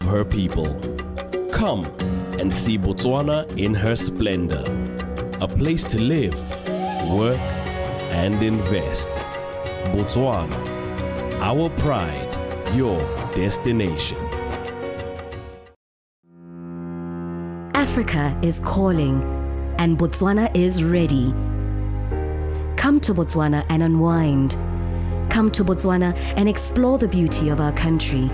her people. Come and see Botswana in her splendor. A place to live, work, and invest. Botswana, our pride, your destination. Africa is calling, and Botswana is ready. Come to Botswana and unwind. Come to Botswana and explore the beauty of our country.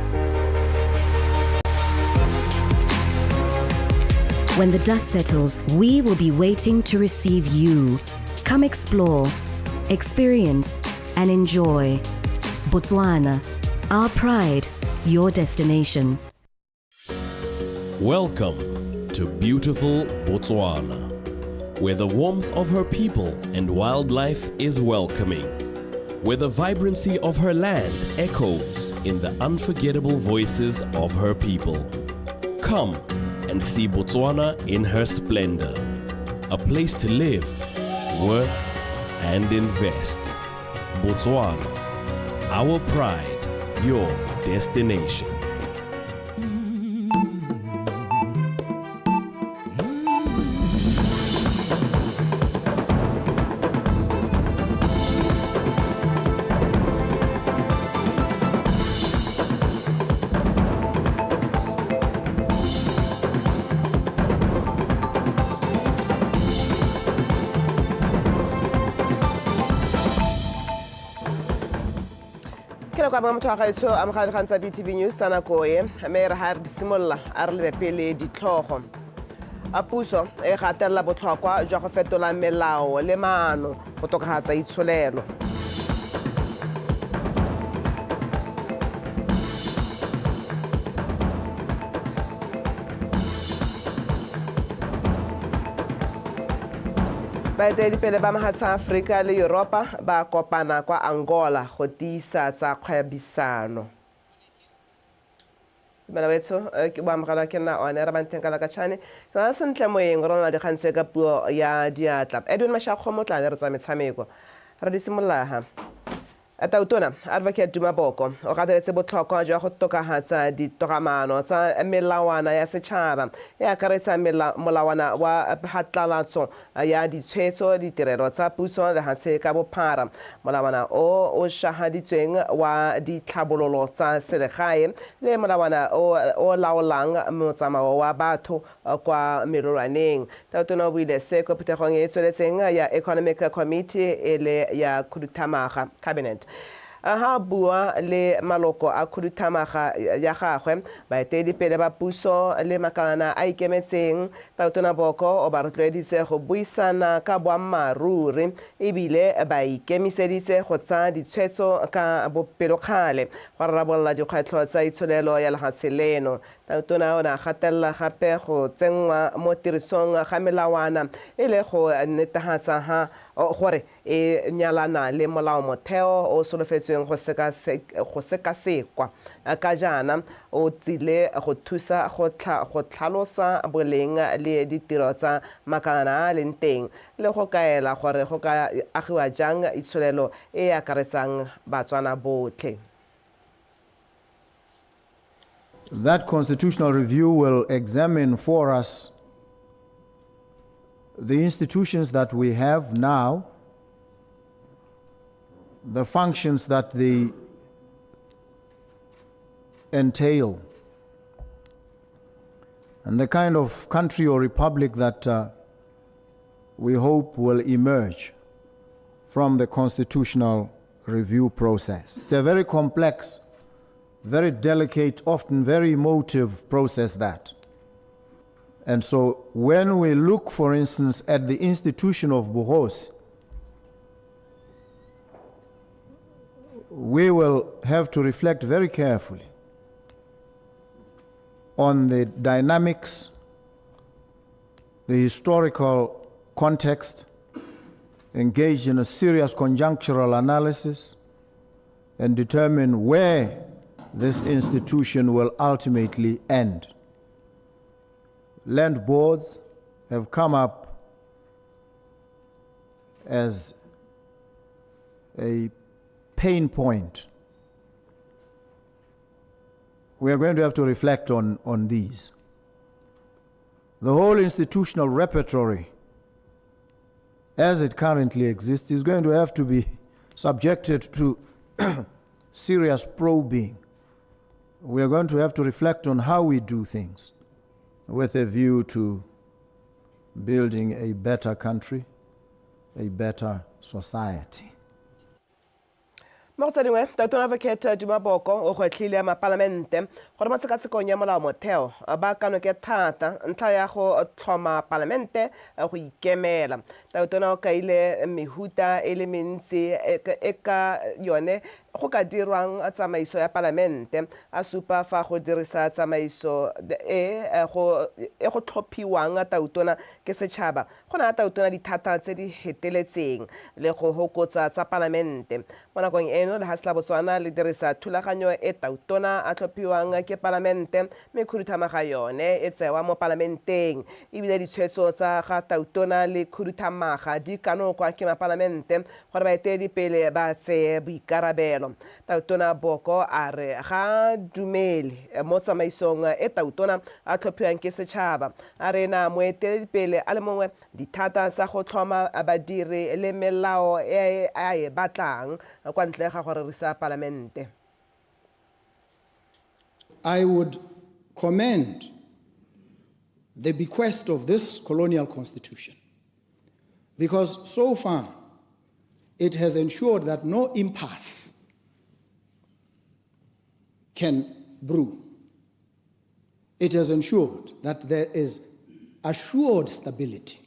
When the dust settles, we will be waiting to receive you. Come explore, experience, and enjoy. Botswana, our pride, your destination. Welcome to beautiful Botswana, where the warmth of her people and wildlife is welcoming, where the vibrancy of her land echoes in the unforgettable voices of her people. Come and see Botswana in her splendor, a place to live, work, and invest. Botswana, our pride, your destination. Kwa motho wa gaetso a mogale gantsa BTV News tsa nako e mme re ha re simolola a re lebe pele ditlhogo a puso e gatelela botlhokwa jwa go fetola melao le maano go tokafatsa itsholelo. Baeteledipele ba mafatshe a Afrika le Europa ba kopana kwa Angola go tiisa tsa kgwebisano. Bana betso ke ba mogala ke nna one re ba nteng ka la ka tshane ka sentle moeng re rona di gantse ka puo ya diatla Edwin Mashakgo motla le re tsa metshameko re di simolla ha Atautona Advocate Dumaboko o gateletse botlhokwa jwa go tokafatsa ditogamano tsa melawana ya setšhaba e akaretsa molawana wa phatlalatso ya ditshwetso ditirelo tsa puso le gatshe ka bophara molawana o shahaditsweng wa ditlhabololo tsa selegae le molawana o laolang motsamao wa batho kwa merolwaneng. Tautona o buile se ko phuthegong e tsweletseng ya Economic Committee e le ya Khuduthamaga Cabinet. Ha bua le maloko a khuduthamaga ya gagwe baeteledipele ba puso le makalana a ikemetseng Tautona Boko o ba rotloeditse go buisana ka boammaruri ebile ba ikemiseditse go tsa ditshwetso ka bopelokgale go rarabolla dikgwetlho tsa itsholelo ya lefatshe leno. Tautona o na gatelela gape go tsenngwa mo tirisong ga melawana e le go netefatsa ha gore e nyalana le molao motheo o solofetsweng go sekasekwa ka jana o tsile go thusa go tlhalosa boleng le ditiro tsa makalana a leng teng le go kaela gore go ka agiwa jang itsholelo e akaretsang Batswana botlhe. That constitutional review will examine for us the institutions that we have now, the functions that they entail, and the kind of country or republic that we hope will emerge from the constitutional review process. It's a very complex, very delicate, often very emotive process that. And so when we look, for instance, at the institution of Bohos, we will have to reflect very carefully on the dynamics, the historical context, engage in a serious conjunctural analysis, and determine where this institution will ultimately end. Land boards have come up as a pain point we are going to have to reflect on these. The whole institutional repertory, as it currently exists, is going to have to be subjected to serious probing. We are going to have to reflect on how we do things with a view to building a better country, a better society. Mo go dingwe Tatona Advocate Dumaboko o gwetlhile mapalamente gore mo tshekatshekong ya molao motheo ba kano ke thata ntlha ya go tlhoma palamente go ikemela. Tatona o kaile mehuta e le mentsi e ka yone go ka dirwang tsamaiso ya palamente a supa fa go dirisa tsamaiso go tlhophiwang Tatona ke setšhaba go na Tatona dithata tse di heteletseng le go hokotsa tsa palamente mo nakong eno le hasla Botswana le dirisa thulaganyo e Tatona a tlhophiwang ke palamente mme khuduthamaga yone e tsewa mo parlamenteng ebile ditshwetso tsa ga Tatona le khuduthamaga di kanokwa ke mapalamente gore baeteledipele ba tseye boikarabelo. Tatona Boko a re ga dumele mo tsamaisong e Tatona a tlhophiwang ke setšhaba a re na moeteledipele a le mongwe dithata tsa go tlhoma badiri le melao e a e batlang kwa ntle ga gore risa palamente. I would commend the bequest of this colonial constitution because so far it has ensured that no impasse can brew. It has ensured that there is assured stability,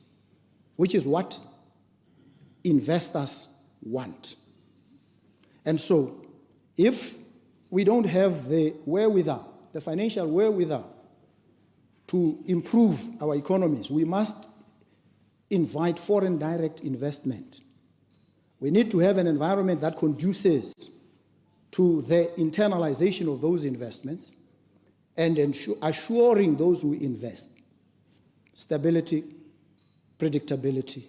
which is what investors want. And so, if we don't have the wherewithal, the financial wherewithal to improve our economies, we must invite foreign direct investment. We need to have an environment that conduces to the internalization of those investments and assuring those who invest stability, predictability.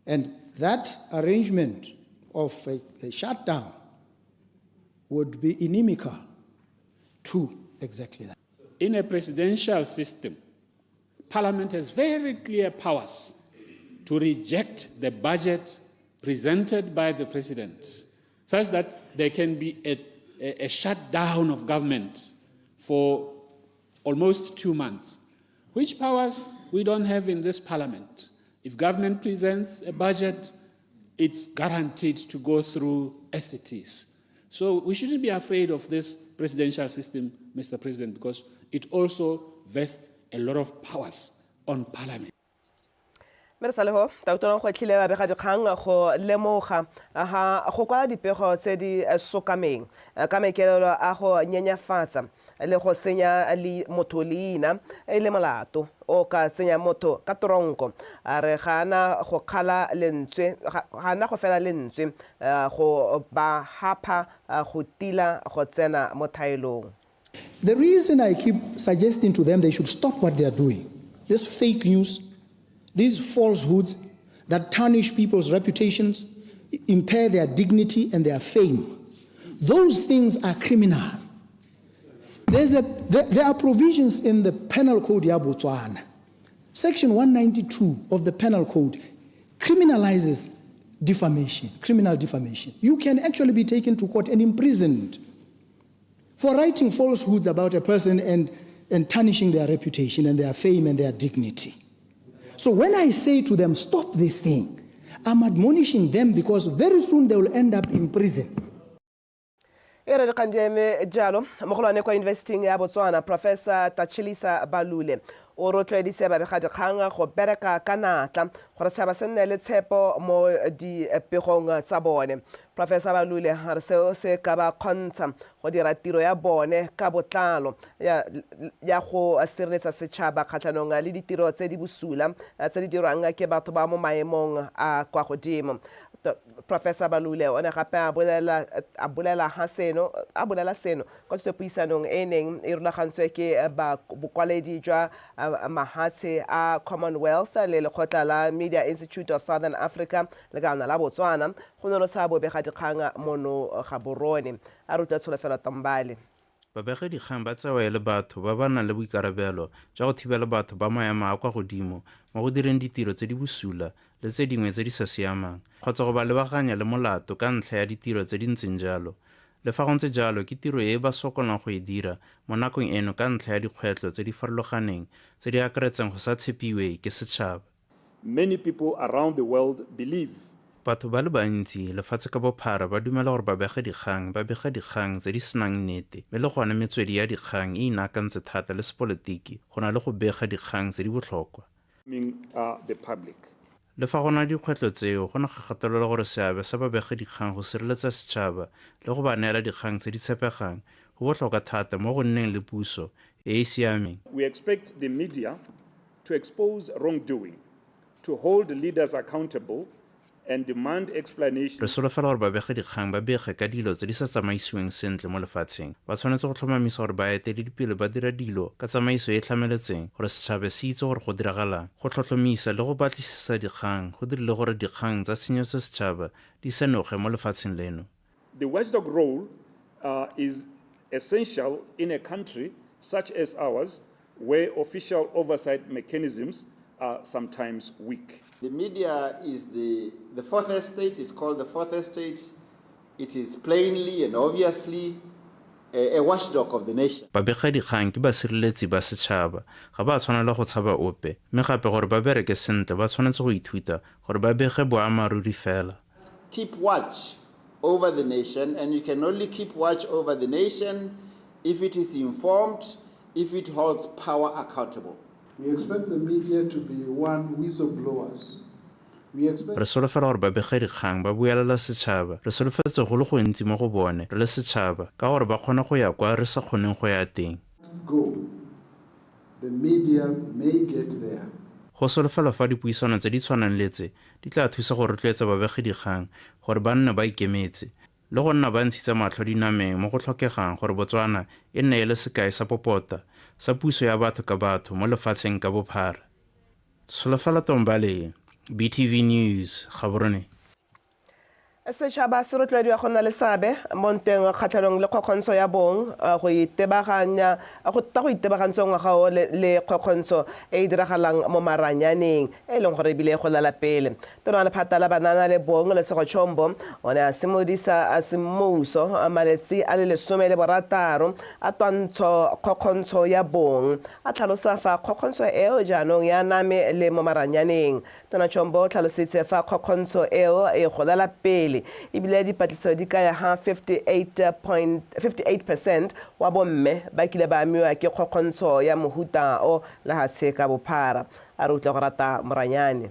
And that arrangement of a shutdown would be inimical to exactly that. In a presidential system, Parliament has very clear powers to reject the budget presented by the President, such that there can be a shutdown of government for almost 2 months, which powers we don't have in this Parliament. If government presents a budget, it's guaranteed to go through as it is. So we shouldn't be afraid of this presidential system, Mr. President, because it also vests a lot of powers on Parliament. Meresaleho Tatona go tlhile ba bega dikgang go lemoga go kwala dipego tse di sokameng ka maikaelelo a go nyenyafatsa le go senya le motho leina e le molato o ka tsenya motho ka tronko a re gana go khala lentswe gana go fela lentswe go ba hapa go tila go tsena mo thaelong. The reason I keep suggesting to them they should stop what they are doing, this fake news, these falsehoods that tarnish people's reputations, impair their dignity and their fame, those things are criminal. There are provisions in the Penal Code ya Botswana. Section 192 of the Penal Code criminalizes defamation, criminal defamation. You can actually be taken to court and imprisoned for writing falsehoods about a person and tarnishing their reputation and their fame and their dignity. So when I say to them, stop this thing, I'm admonishing them because very soon they will end up in prison. Ere re kanjeme jalo mogolwane kwa investing ya Botswana Professor Tachilisa Balule o rotloeditse babegadikgang go bereka ka natla gore setšhaba se nne le tshepo mo dipegong tsa bone. Professor Balule a re seo se ka ba kgontsha go dira tiro ya bone ka botlalo ya go sireletsa setšhaba kgatlhanong le ditiro tse di bosula tse di dirwang ke batho ba mo maemong a kwa godimo. Professor Balule o ne gape a bolela seno kwa thutopuisanong e neng e rulagantswe ke bokwaledi jwa mahatshe a Commonwealth le lekgotla la Media Institute of Southern Africa le kana la Botswana go nonotsha bobegadikgang mono ga borone a rutwa tsholofelo Tambale. babegedikgang ba tsewa e le batho ba ba nang le boikarabelo jwa go thibela batho ba maemo a kwa godimo mo go direng ditiro tse di bosula le tse dingwe tse di sa siamang kgotsa go ba lebaganya le molato ka ntlha ya ditiro tse di ntseng jalo. Le fa go ntse jalo ke tiro e ba sokolang go e dira mo nakong eno ka ntlha ya dikgwetlho tse di farologaneng tse di akaretsang go sa tshepiwe ke setšhaba. Many people around the world believe batho ba le bantsi lefatshe ka bophara ba dumela gore babegedikgang ba bega dikgang tse di senang nnete mme le gone metswedi ya dikgang e inaakantse thata le sepolotiki go na le go bega dikgang tse di botlhokwa. the public. Le fa go na dikgwetlho tseo go na ga gatelela gore seabe sa babegedikgang go sireletsa setšhaba le go ba neela dikgang tse di tshepegang go botlhokwa thata mo go nneng le puso e e siameng. We expect the media to expose wrongdoing, to hold leaders accountable, and demand explanations. Re solofela gore babegedikgang ba bege ka dilo tse di sa tsamaisiweng sentle mo lefatsheng. Ba tshwanetse go tlhomamisa gore baeteledipele ba dira dilo ka tsamaiso e tlhameletseng gore setšhaba se itse gore go diragalang. Go tlhotlhomisa le go batlisisa dikgang go dirile gore dikgang tsa tshenyetso setšhaba di senoge mo lefatsheng leno. The watchdog role is essential in a country such as ours, where official oversight mechanisms are sometimes weak. The media is the fourth estate, is called the fourth estate. It is plainly and obviously a watchdog of the nation. Babegedikgang ke basireletsi ba setšhaba, ga ba tshwanela go tshaba ope, mme gape gore ba bereke sentle ba tshwanetse go ithuta gore ba bege boammaruri fela. Keep watch over the nation, and you can only keep watch over the nation if it is informed, if it holds power accountable. We expect the media to be one whistleblowers. Re solofela gore babegedikgang ba buelela setšhaba. Re solofetse go le gontsi mo go bone re le setšhaba ka gore ba kgona go ya kwa re sa kgoneng go ya teng. Go. The media may get there. Go solofela fa dipuisano tse di tshwanang le tse di tla thusa go rotloetsa babegedikgang gore ba nne ba ikemetse le go nna ba ntshitsa matlho dinameng mo go tlhokegang gore Botswana e nne e le sekai sa popota sa puso ya batho ka batho mo lefatsheng ka bophara. Solofela Tombale, BTV News, Gaborone. Setšhaba se rotloediwa go nna le seabe mo ntweng kgatlhanong le kgokgontsho ya bong go itebagantse ngwaga o le kgokgontsho e e diragalang mo maranyaneng e leng gore ebile go lala pele. Tona lephata la banana le bong le Segotshombo o ne a simodisa a semmuso maletsi a le 16 a twantsho kgokgontsho ya bong a tlhalosa fa kgokgontsho eo jaanong ya name le mo maranyaneng. Tona Chombo o tlhalositse fa kgokgontsho eo e go lala pele ibile dipatlisiso di ka ya ha 58% wa bomme ba kile ba amiwa ke kgokgontsho ya mohuta o lehatshe ka bophara a re utlwa go rata Moranyane.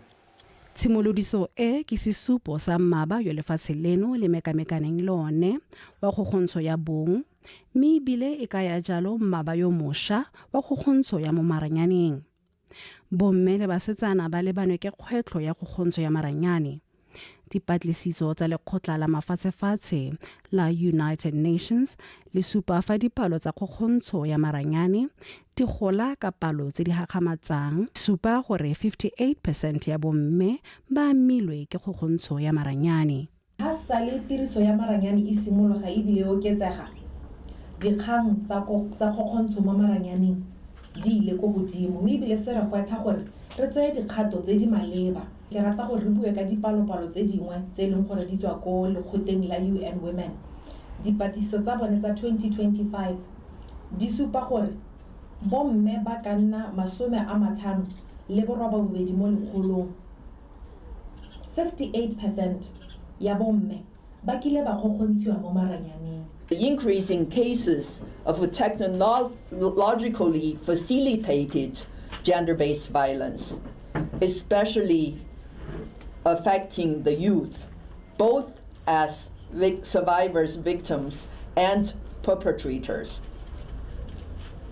Tshimolodiso e ke sesupo sa mmaba yo lefatshe leno le mekamekaneng lone wa kgokgontsho ya bong mme ibile e ka ya jalo mmaba yo mosha wa kgokgontsho ya mo maranyaneng. Bomme le basetsana ba lebanwe ke kgwetlho ya kgokgontsho ya maranyane. Dipatlisiso tsa lekgotla la mafatshefatshe la United Nations le supa fa dipalo tsa kgokgontsho ya maranyane di gola ka palo tse di gagamatsang supa gore 58% ya bomme ba amilwe ke kgokgontsho ya maranyane. Ha sale tiriso ya maranyane e simologa ebile e oketsega, dikgang tsa kgokgontsho mo maranyaneng di ile go godimo mme ebile se re gwetha gore re tseye dikgato tse di maleba. Ke rata gore re bue ka dipalopalo tse dingwe tse e leng gore di tswa ko lekgotleng la UN Women. Dipatlisiso tsa bone tsa 2025 di supa gore bomme ba ka nna 58 mo lekgolong. 58% ya bomme ba kile ba kgokgontshiwa mo maranyaneng. The increase in cases of technologically facilitated gender-based violence, especially affecting the youth, both as survivors, victims, and perpetrators.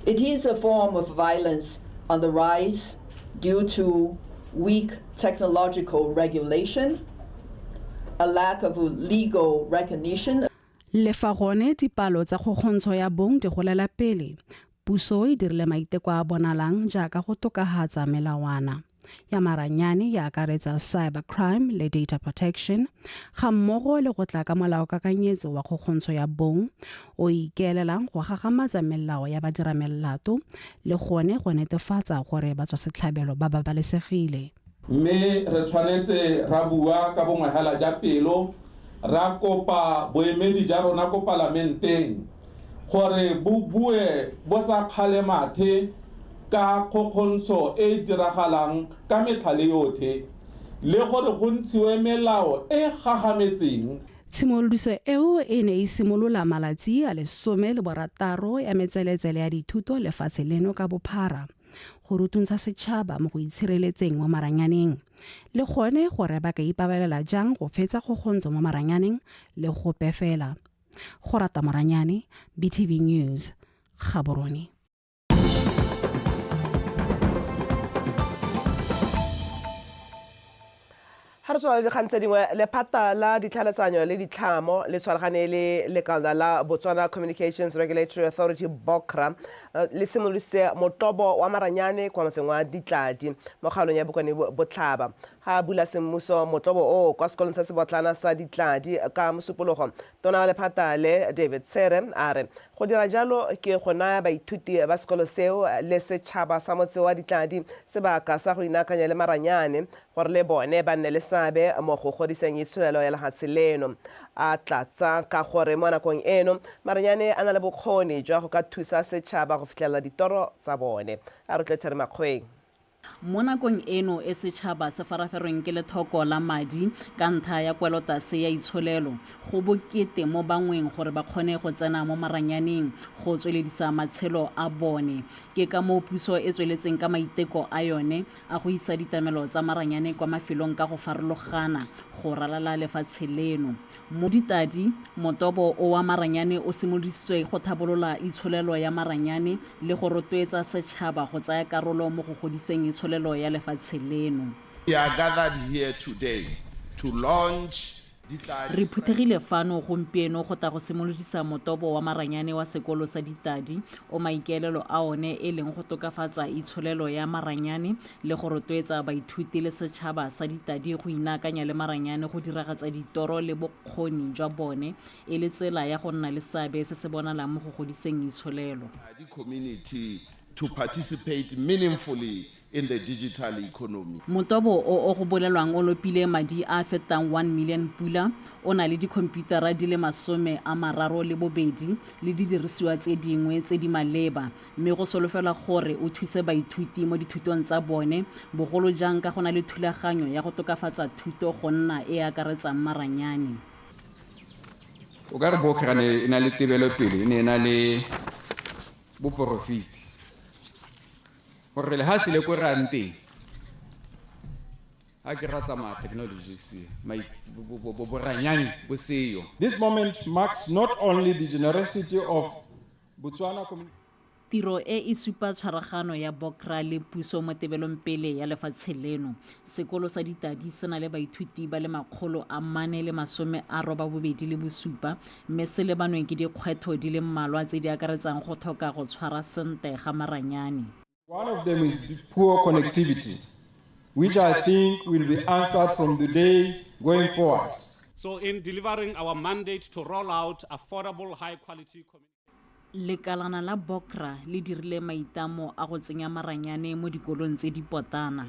It is a form of violence on the rise due to weak technological regulation, a lack of legal recognition. Le fa gone dipalo tsa kgokgontsho ya bong di golela pele, puso e dirile maiteko a bonalang jaaka go tokahatsa melawana. ya maranyane ya akaretsa cybercrime le data protection ga mmogo le go tla ka molaokakanyetso wa kgokgontsho ya bong o ikeelelang go gagamatsa melao ya badiramelato le gone go netefatsa gore batswasetlhabelo ba babalesegile. Mme re tshwanetse ra bua ka bongwehela ja pelo ra kopa boemedi ja rona ko parlamenteng gore bo bue bo sa kgalemathe ka kgokgontsho e diragalang ka metlhale yotlhe le gore go ntshiwe melao e gagametseng. Tshimolodiso eo e ne e simolola malatsi a 16 ya metseletsele ya dithuto lefatshe leno ka bophara go rutuntsha setšhaba mo go itshireletseng mo maranyaneng le gone gore ba ka ipabalela jang go fetsa kgokgontsho mo maranyaneng le go pefela. Go rata Moranyane, BTV News, Gaborone. Ha re tswala dikgang tse dingwe lephata la ditlhaeletsano le ditlhamo le tshwaragane le lekala la Botswana Communications Regulatory Authority BOCRA le simolotse motobo wa maranyane kwa motseng wa Ditladi mo kgaolong ya Bokone Botlhaba ha bula semmuso motobo o kwa sekolong sa Sebotlana sa Ditladi ka mosupologo tona wa lephata le David Tsere a re go dira jalo ke go naya baithuti ba sekolo seo le setšhaba sa motse wa Ditladi sebaka sa go inakanya le maranyane gore le bone ba nne le sabe mo go godiseng itsholelo ya lefatshe leno a tlatsa ka gore mo nakong eno maranyane a na le bokgoni jwa go ka thusa setšhaba go fitlhelela ditoro tsa bone a re tletse makgweng. Mo nakong eno e setšhaba se faraferweng ke lethoko la madi ka ntlha ya kwelotase ya itsholelo go bokete mo bangweng gore ba kgone go tsena mo maranyaneng go tsweledisa matshelo a bone ke ka mo puso e tsweletseng ka maiteko a yone a go isa ditamelo tsa maranyane kwa mafelong ka go farologana go ralala lefatshe leno. Mo Ditadi motobo o wa maranyane o simoloditswe go thabolola itsholelo ya maranyane le go rotloetsa setšhaba go tsaya karolo mo go godiseng itsholelo ya lefatshe leno. We are gathered here today to launch Re phuthegile fano gompieno go ta go simolodisa motobo wa maranyane wa sekolo sa Ditadi o maikaelelo a one e leng go tokafatsa itsholelo ya maranyane le go rotloetsa baithuti le setšhaba sa Ditadi go inakanya le maranyane go diragatsa ditoro le bokgoni jwa bone e le tsela ya go nna le seabe se se bonalang mo go godiseng itsholelo. The community to participate meaningfully in the digital economy. Motobo o go bolelwang o lopile madi a fetang 1 million pula o na le dikhomputara di le 32 le didirisiwa tse dingwe tse di maleba mme go solofela gore o thuse baithuti mo dithutong tsa bone bogolo jang ka gona le thulaganyo ya go tokafatsa thuto go nna e akaretsang maranyane. O ka re BOCRA e na le tebelo pele e na le boporofiti gore le ha se le ko ranteng ha ke ratsa ma technologies boranyane bo seyo. This moment marks not only the generosity of Botswana community. Tiro e supa tshwaragano ya BOCRA le puso mo tebelong pele ya lefatshe leno. Sekolo sa Ditadi se na le baithuti ba le 497 mme se lebanweng ke dikgwetlho di le mmalwa tse di akaretsang go tlhoka go tshwara sentle ga maranyane. One of them is poor connectivity, which I think will be answered from the day going forward. So in delivering our mandate to roll out affordable, high-quality Lekalana la BOCRA le dirile maitamo a go tsenya maranyane mo dikolong tse di potana.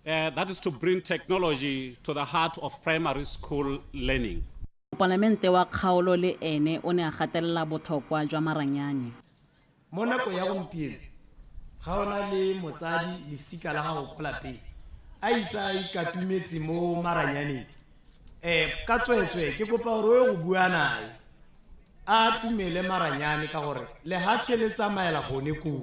That is to bring technology to the heart of primary school learning. Parlamente wa kgaolo le ene o ne a gatelela botlhokwa jwa maranyane. Mo nako ya gompieno ga ona le motsadi lesika la gago go lapeng a isa ikatumetse mo maranyaneng ka tswetswe ke kopa gore o go bua nae a tumele maranyane ka gore le ha tshele tsamaela gone kuo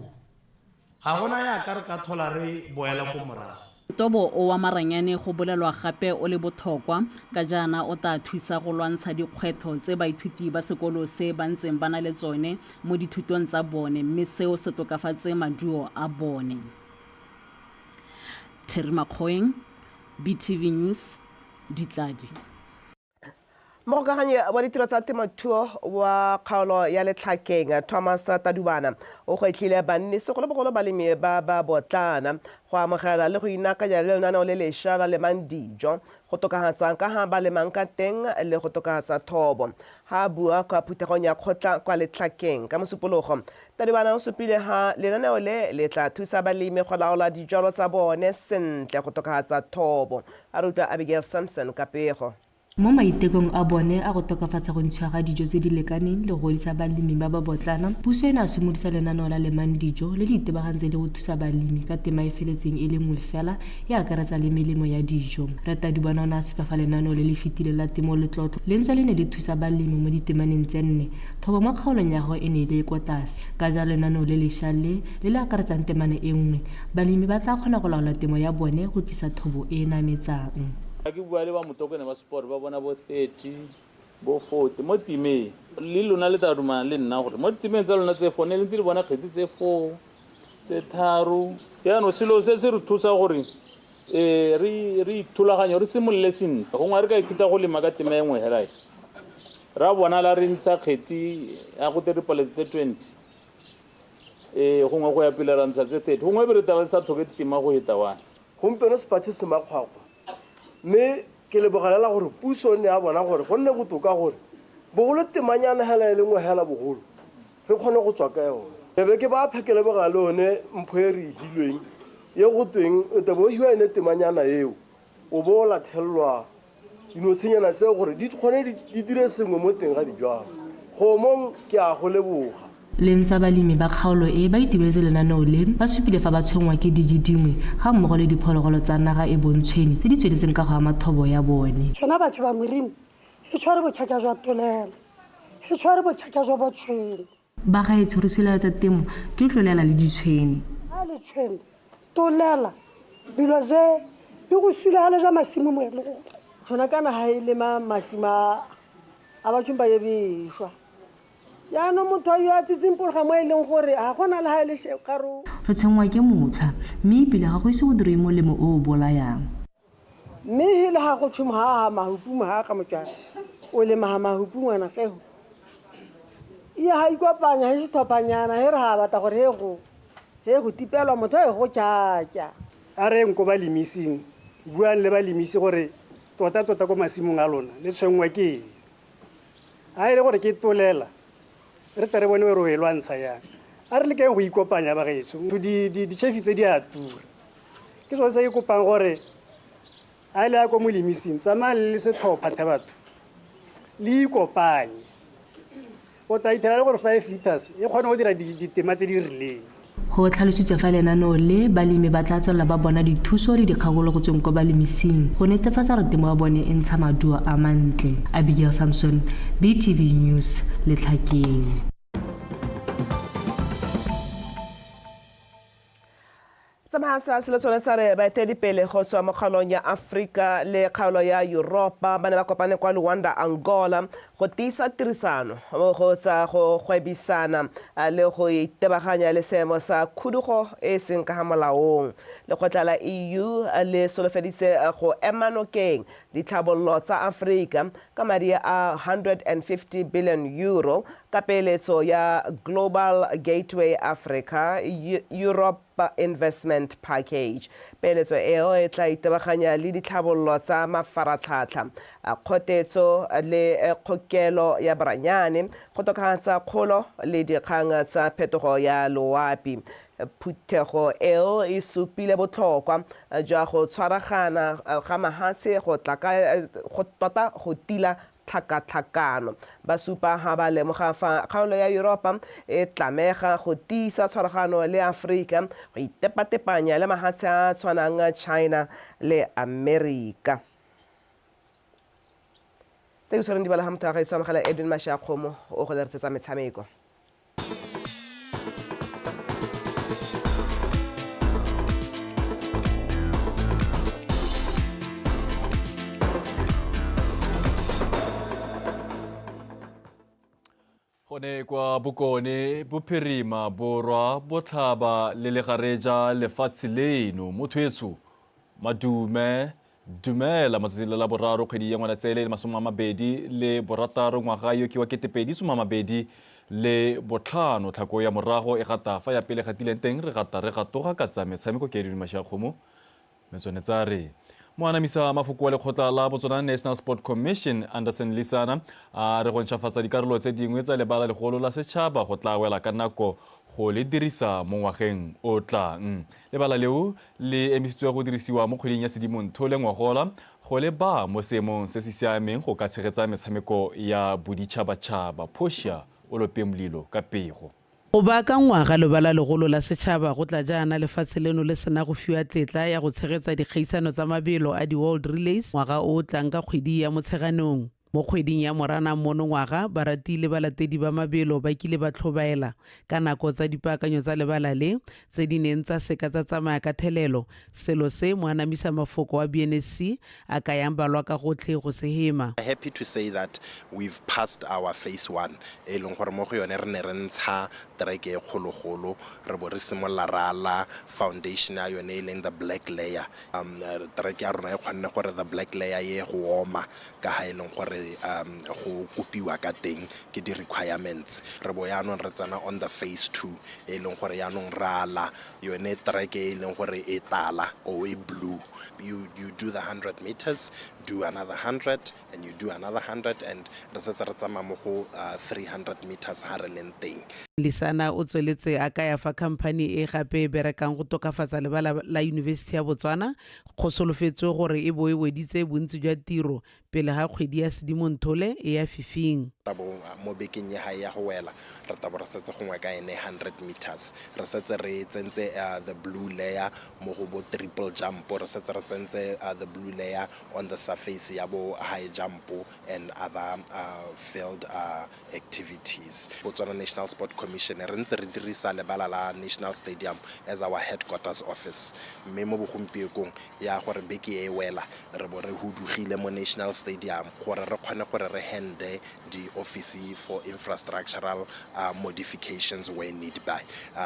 ga gona ya ka re ka thola re boela go morago. Motobo o wa maranyane go bolelwa gape o le botlhokwa ka jaana o tla thusa go lwantsha dikgwetlho tse baithuti ba sekolo se ba ntseng ba na le tsone mo dithutong tsa bone mme seo se tokafatse maduo a bone. Terry Makgoeng, BTV News, Ditladi. Mogokaganye wa ditiro tsa temothuo wa kgaolo ya Letlhakeng Thomas Tadubana o gwetlhile banni segolobogolo balemi ba Botswana go amogela le go inakanya le lenaneo le lešwa la lemang dijo go tokagatsa ka ga ba lemang ka teng le go tokagatsa thobo ha bua kwa phuthegong ya kgotla kwa Letlhakeng ka mosupologo. Tadubana o supile ha lenaneo le tla thusa balemi go laola dijalo tsa bone sentle go tokagatsa thobo. A re utlwa Abigail Samson ka pego. Mo maitekong a bone a go tokafatsa go ntshiwa ga dijo tse di lekaneng le go godisa balemi ba Botswana, puso ena a simolotse lenaneo la lemang dijo le le itebagang tse di go thusa balemi ka tema e feletseng e le nngwe fela e akaretsa le melemo ya dijo. Re Tadubana o ne a seka fa lenaneo le le fetile la temo letlotlo le ntse le ne le thusa balemi mo ditemaneng tse nne. Thobo mo kgaolong ya go e ne le kwa tlase ka jalo lenaneo le lešwa le akaretsang temane e nngwe balemi ba tla kgona go laola temo ya bone go tlisa thobo e e nametsang. Ke bua le ba motokwane ba sport ba bona bo 30 bo 40 mo timeng le lona le Tadumana le nna gore mo timeng tsa lona tse 4 ne le ntse le bona kgetsi tse 4 tse 3 ya no selo se se re thusa gore re thulaganya re simolle sentle go ngwa re ka ithuta go lema ka tema engwe hela ra bona la re ntsa kgetsi ya go tere paletse tse 20 go ngwa go ya pele ra ntsa tse 30 go ngwa be re taba sa thoke tema go eta wana gompieno se patse se makgwakgwa mme ke le bogalela gore puso ne a bona gore go nne botoka gore bogolo temanyana hela e lengwe hela bogolo re kgone go tswa ka yone ebe ke ba phekele bogale one mpho e re hilweng ye go tweng o tabo hiwa ene temanyana eo o bo la thelwa dinosenyana tse gore di kgone di dire sengwe mo teng ga dijalo go mong ke a go leboga le ntsa balemi ba kgaolo e ba itebetse lenaneo le ba supile fa ba tshwengwa ke dingwe ga mmogo le diphologolo tsa naga e bontshweni tse di tsweletseng ka go ama thobo ya bone. Tshwana batho ba morimo e tshware botlhaka jwa tolela e tshware botlhaka jwa botshweni ba gaetsho re silaletsa temo ke tlolela le ditshweni a le tshweni tolela bilo ze di go sula le za masimo mo le go tshwana kana ha ile masima a ba tshumba ye biswa ya no motho yo a tsitsimpologa mo e leng gore a gona le ha ile karo re tshengwa ke motlha mme pele ga go ise go dire molemo o bolayang mme le ha go tshuma ha mahupu ha ka motjana o le mahupu ngwana gego ya ha ikopanya he se thopanyana he re ha bata gore he go tipelwa motho e go tjatja a re nko ba lemising buang le ba lemisi gore tota go masimong a lona le tshengwa ke a ile gore ke tolela re tere bone ro e lwantsha yang a re le ke go ikopanya ba gaetso di chefi tse di a tura ke so se ikopang gore a ile a ko mo lemising tsama le se thopha the batho le ikopanye o ta itela gore 5 liters e kgone go dira ditema tse di rileng go tlhalositse fa lenaneo le balemi ba tla tswela ba bona dithuso le dikgakolo go tsweng kwa balemising go netefatsa gore temo ya bone e ntsha maduo a mantle. Abigail Samson, BTV News, Letlhakeng. Tsamasa se le tsone tsa re baeteledipele go tswa mo kgaolong ya Afrika le kgaolo ya Europa ba ne ba kopane kwa Luanda, Angola go tiisa tirisano go tsa go gwebisana le go itebaganya le seemo sa khudugo e seng ka molaong. Lekgotla la EU le solofeditse go ema nokeng ditlhabololo tsa Afrika ka madi a 150 billion euro ka peeletso ya Global Gateway Africa Europe Investment Package. Peeletso eo e tla itebaganya le ditlhabololo tsa mafaratlhatlha kgotetso le kgokelo ya baranyane go tokagatsa kgolo le dikgang tsa phetogo ya loapi. Phuthego eo e supile botlhokwa jwa go tshwaragana ga mahatshe go tota go tila tlhakatlhakano. Ba supa ha ba lemoga fa kgaolo ya Europa e tlamega go tiisa tshwaragano le Afrika go itepatepanya le mahatshe a tshwanang China le America. Tse di di bala ha motho a gaisa mogala Edwin Mashakgomo o go leretsetsa metshameko. Gone kwa Bokone Bophirima Borwa Botlhaba le Legareja lefatshe leno mothoetso madume dumela matsatsi la boraro kgwedi ya Ngwanatsele le 2026 ngwaga yo ke wa 2025 tlhako ya morago e gata fa ya pele gatileng teng re gatoga ka tsa metshameko ke Edwin Mashakgomo metsonetsare moanamisa mafoko wa lekgotla la Botswana National Sport Commission Anderson Lisana a re go ntšhafatsa dikarolo tse dingwe tsa lebala legolo la setšhaba go tla wela ka nako go le dirisa mo ngwageng o tlang. Lebala leo le emisitswe go dirisiwa mo kgweding ya Sedimonthole ngwagola go le ba mo seemong se se siameng go ka tshegetsa metshameko ya boditšhabatšhaba. Phosha o lope molilo ka pego. Go baakangwa ga lebala legolo la setšhaba go tla jaana lefatshe leno le sena go fiwa tletla ya go tshegetsa dikgaisano tsa mabelo a di-World Relays ngwaga o tlang ka kgwedi ya Motsheganong. Mo kgweding ya Moranang monongwaga barati le balatedi ba mabelo ba kile ba tlhobaela ka nako tsa dipaakanyo tsa lebala le tse di neng tsa seka tsa tsamaya ka thelelo. Selo se moanamisa mafoko wa BNSC a kayang balwa ka gotlhe go se hema. Happy to say that we've passed our phase 1 e leng gore mo go yone re ne re ntsha treke e kgologolo re bo re simolla rala foundation ya yone e leng the black layer treke ya rona e kgonne gore the black layer ye go oma ka ha e leng gore go kopiwa ka teng ke di requirements re bo yaanong re tsena on the phase 2 e leng gore yaanong rala yone treke e leng gore e tala o e blue you do the 100 meters do another 100 and you do another 100 and re setsa re tsama mo go 300 meters ha re leng teng. Lisana o tsweletse a ka ya fa company e gape e berekang go tokafatsa lebala la University ya Botswana go solofetswe gore e bo e weditse bontsi jwa tiro pele ga kgwedi ya Sedimonthole e ya fifing. Mo bekeng ya hae ya go wela re tabo re setse gongwe ka ene 100 meters re setse re tsentse the blue layer mo go bo triple jump re setse re tsentse the blue layer on the surface ya bo high jump and other field activities. Botswana National Sport Commission re ntse re dirisa lebala la National Stadium as our headquarters office mme mo bogompiekong ya gore beke e wela re bo re hudugile mo National Stadium gore re kgone gore re hande di office for infrastructural modifications where need by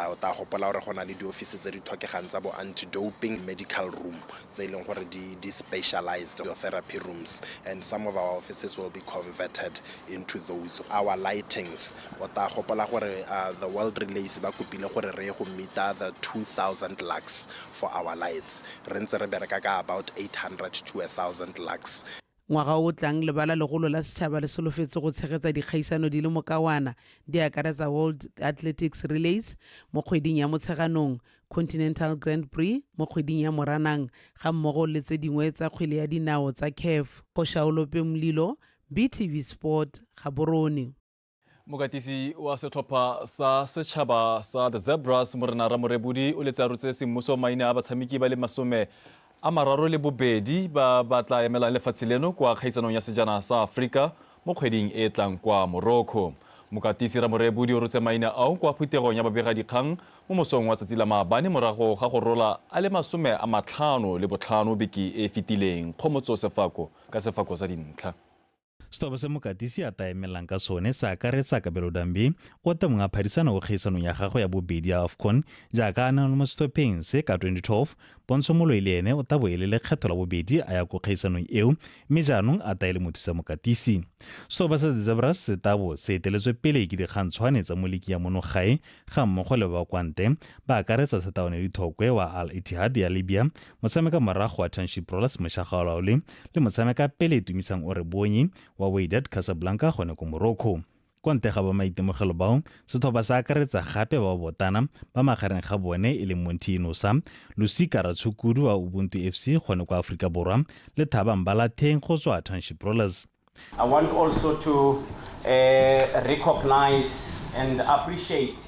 o ta gopola gore gona le di office tse di tlhokegang tsa bo anti-doping medical room tse leng gore di specialized therapy rooms and some of our offices will be converted into those. Our lightings o ta gopola gore the World Relays ba kopile gore re go meter the 2000 lux for our lights re ntse re bereka ka about 800 to 1000 lux. Ngwaga o tlang lebala legolo la setšhaba le solofetse go tshegetsa dikgaisano di le mokawana di akaretsa World Athletics Relays mo kgweding ya Motsheganong, Continental Grand Prix mo kgweding ya Moranang ga mmogo le tse dingwe tsa kgwele ya dinao tsa CAF. Go shaolope molilo BTV Sport Gaborone. Mokatisi wa setlhopha sa setšhaba sa The Zebras Morena Ramorebudi o letse a rotse semmuso maina a batshameki ba le 32 ba batla emelang lefatshe leno kwa kgaisanong ya sejana sa Afrika mo kgweding e tlang kwa Morocco. Mokatisi Ramorebudi o rotse maina ao kwa phuthegong ya babegadikgang mo mosong wa tsatsi la maabane morago ga go rola a le 55 beke e fetileng. Kgomotso Sefako ka sefako sa dintlha. Stoba se mokatisi a taemelang ka sone sa akaretsa Kabelo Dambe o te monga phadisana go kgaisanong ya gagwe ya bobedi ya AFCON jaaka a nang mo stopeng se ka 2012 Pontsho Moloi le ene o tabo le lekgetho la bobedi a ya go kgaisanong eo mme jaanong a taele mothusa mokatisi. Stoba se The Zebras se tabo se eteletswe pele ke dikgantshwane tsa moleki ya monogae ga mmogo le ba kwante ba akaretsa Thataone Dithokwe wa Al Ittihad ya Libya motshameka morago wa Township Rollers Moshagalaole le motshameka pele tumisang o re bonye wa Wydad Casablanca gone ko Morocco. Kwa ntle ga ba maitemogelo bao sethoba sa akaretsa gape ba botana ba magareng ga bone e le Monty Inosa, Lusika Ratshukudu wa Ubuntu FC gone kwa Afrika Borwa le Thaba Mbalatheng go tswa Township Rollers. I want also to recognize and appreciate.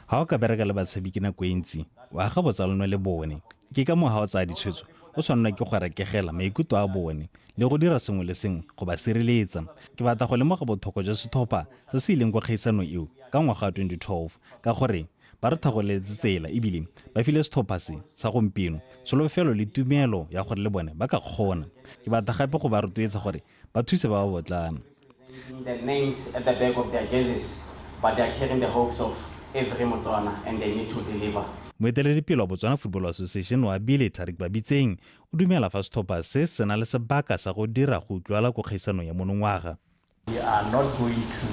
Ha o ka bereka le batshabiki nako e ntsi wa ga botsalano le bone ke ka mo ha o tsa ditshwetso o tshwanela ke go rekegela maikutlo a bone le go dira sengwe le sengwe go ba sireletsa. Ke batla go lemoga botlhoko jwa sethopa se se ileng kwa kgaisano eo ka ngwaga wa 2012 ka gore ba re thagoletse tsela ebile ba file sethopa se sa gompieno solofelo le tumelo ya gore le bone ba ka kgona. Ke batla gape go ba rotloetsa gore ba thuse ba botlana. The names at the back of their jerseys, but they are carrying the hopes of every Motswana and they need to deliver. moeteledipele wa Botswana Football Association wa bile Tarik Babitseng o dumela fa setlhopha se se na le sebaka sa go dira go utlwala ko kgaisano ya monongwaga. We are not going to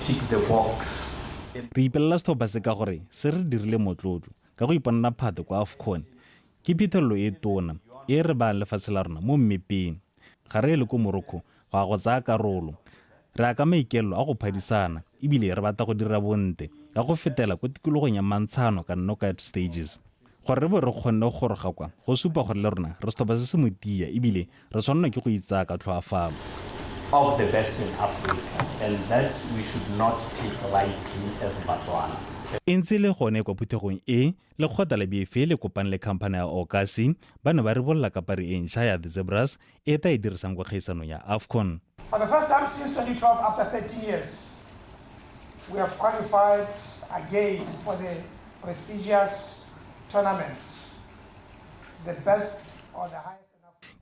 tick the box. Re ipelela setlhopha se ka gore se re dirile motlotlo ka go iponela phate kwa AFCON ke phitlhelelo e tona e re ba lefatshe la rona mo mmepeng ga re le ko Morocco ga go tsaya karolo re ka maikelo a go phadisana ebile re batla go dira bonte ka go fetela ko tikologong ya mantshano ka knockout stages gore re bo re kgonne go goroga kwa go supa gore le rona re setlhopha se se motia ebile re tshwanela ke go itsaya ka tlhoafalo Of the best in Africa, and that we should not take lightly as Botswana. Ntse le gone kwa phuthegong e le kgota le BFA le kopane le khamphane ya Okasi ba ne ba re bolla ka pare e ntšha ya the Zebras e ta e dirisang kwa kgaisano ya AFCON. For the first time since 2012, after 13 years, we have qualified again for the prestigious tournament, the best or the highest.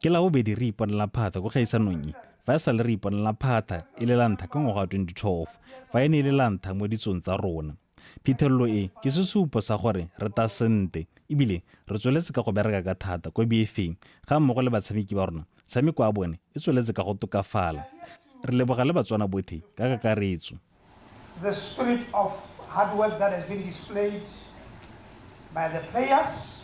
Ke la bobedi re iponela phata go kgaisanong e fa sa le re iponela phata e le lantha ka ngwaga 2012 fa e ne le lantha mo ditsong tsa rona. Phitlhelelo e ke sesupo sa gore re ta sente ebile re tsweletse ka go bereka ka thata ko BFA ga mmogo le batshameki ba rona tshameko a bone e tsweletse ka go tokafala re leboga le Batswana botlhe ka kakaretso. The spirit of hard work that has been displayed by the players.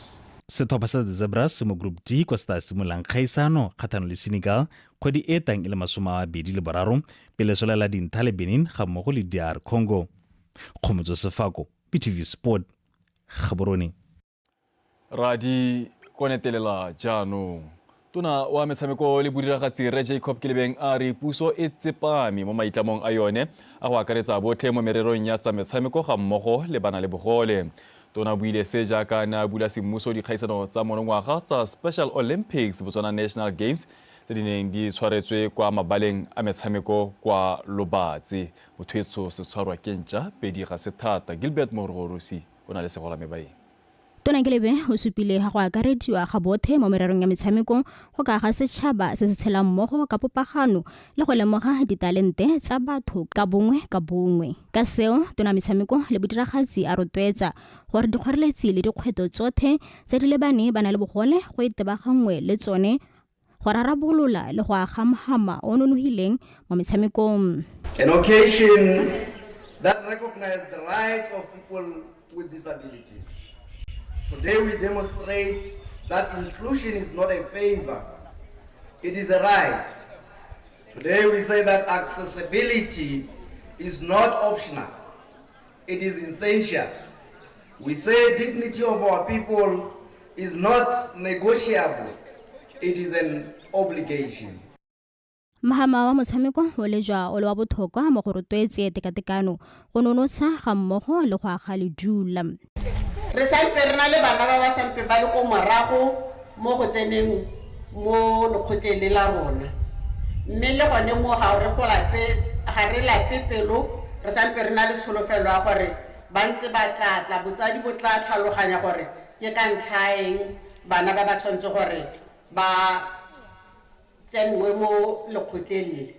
Setlhopha sa the Zebras mo Group D kwa se ta simolang kgaisano kgatlhanong le Senegal kgwedi e tang e le 23 pele solela dintha le Benin ga mmogo le DR Congo. Khomotso Sefako, PTV Sport, Gaborone. Radi konetelela jaanong. Tona wa metshameko le bodiragatsi Re Jacob Kilebeng a re puso e tsepame mo maitlamong a yone a go akaretsa botlhe mo mererong ya tsa metshameko ga mmogo le bana le bogole. Tona buile se jaaka na bula semmuso dikgaisano tsa monongwaga tsa Special Olympics Botswana National Games tse di neng di tshwaretswe kwa mabaleng a metshameko kwa Lobatse. Mothwetso se tshwarwa ke ntša pedi ga se thata. Gilbert Morgorosi o na le segola mebaeng. Tona Kilebe o supile ga go akarediwa ga bothe mo mererong ya metshameko go ka ga setšhaba se se tshelang mmogo ka popagano le go lemoga ditalente tsa batho ka bongwe. Ka seo tona metshameko le bodiragatsi a rotloetsa gore dikgoreletsi le dikgwetlho tsotlhe tse di lebane bana le bogole go itebagangwe le tsone go rarabolola le go aga mogama o nonofileng mo metshamekong. An occasion that recognizes the rights of people with disabilities. Today we demonstrate that inclusion is not a favor, it is a right. Today we say that accessibility is not optional, it is essential. We say dignity of our people is not negotiable, it is an obligation. Mahama wa motshameko o le jwa o le wa botlhokwa mo go rotloetse tekatekano go nonotsha ga mmogo le go aga ledula. Re sampe re na le bana ba ba sampe ba le ko morago mo go tseneng mo lekgotleng la rona mme le gone mo ga re lape pelo re sampe re na le tsholofelo ya gore ba ntse ba tla botsadi bo tla tlhaloganya gore ke ka ntlhaeng bana ba ba tshwanetse gore ba tsenwe mo lekgotleng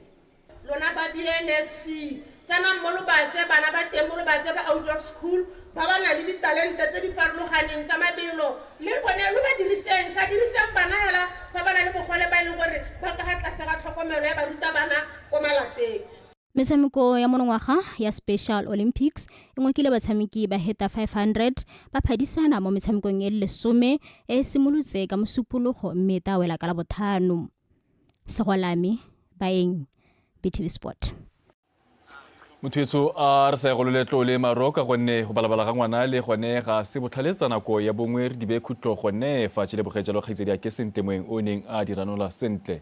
lona ba bile nesi tsana mo Lobatse bana ba teng mo Lobatse ba out of school ba ba na le ditalente tse di farologaneng tsa mabelo le bone lo ba diriseng bana hela ba ba na le bogole ba ile gore ba ka ga tlase ga tlhokomelo ya baruta bana ko malapeng. Metshameko ya monongwaga ya Special Olympics e ngwekile batshameki ba heta 500 ba phadisana mo metshamekong e le 10 e simolotse ka mosupologo mme ta wela ka la bothano. Segolami baeng BTV Sport. Mothwetso a re sa go letlo le Maroka gonne go balabala ga ngwana le gone ga se botlhaletsa nako ya bongwe re dibe khutlo gone fa tshile bogejalo kgaitsedi ya ke sentemoeng o neng a diranola sentle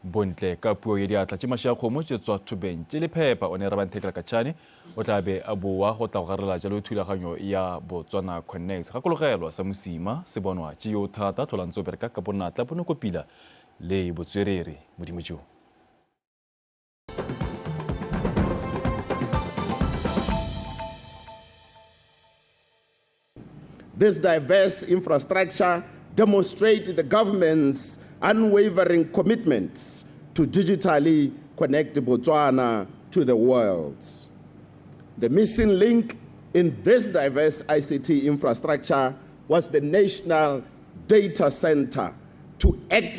bontle ka puo ye diatla tse masha khomo tse tswa thubeng tse le phepa o ne ra banthekela ka tshane o tla be a bua go tla go garela jalo thulaganyo ya Botswana Connect ga kologelwa sa mosima se bonwa tse yo thata tholantsho bereka ka bonatla bone kopila le botswerere modimojo. This diverse infrastructure demonstrates the government's unwavering commitment to digitally connect Botswana to the world. The missing link in this diverse ICT infrastructure was the National Data Center to act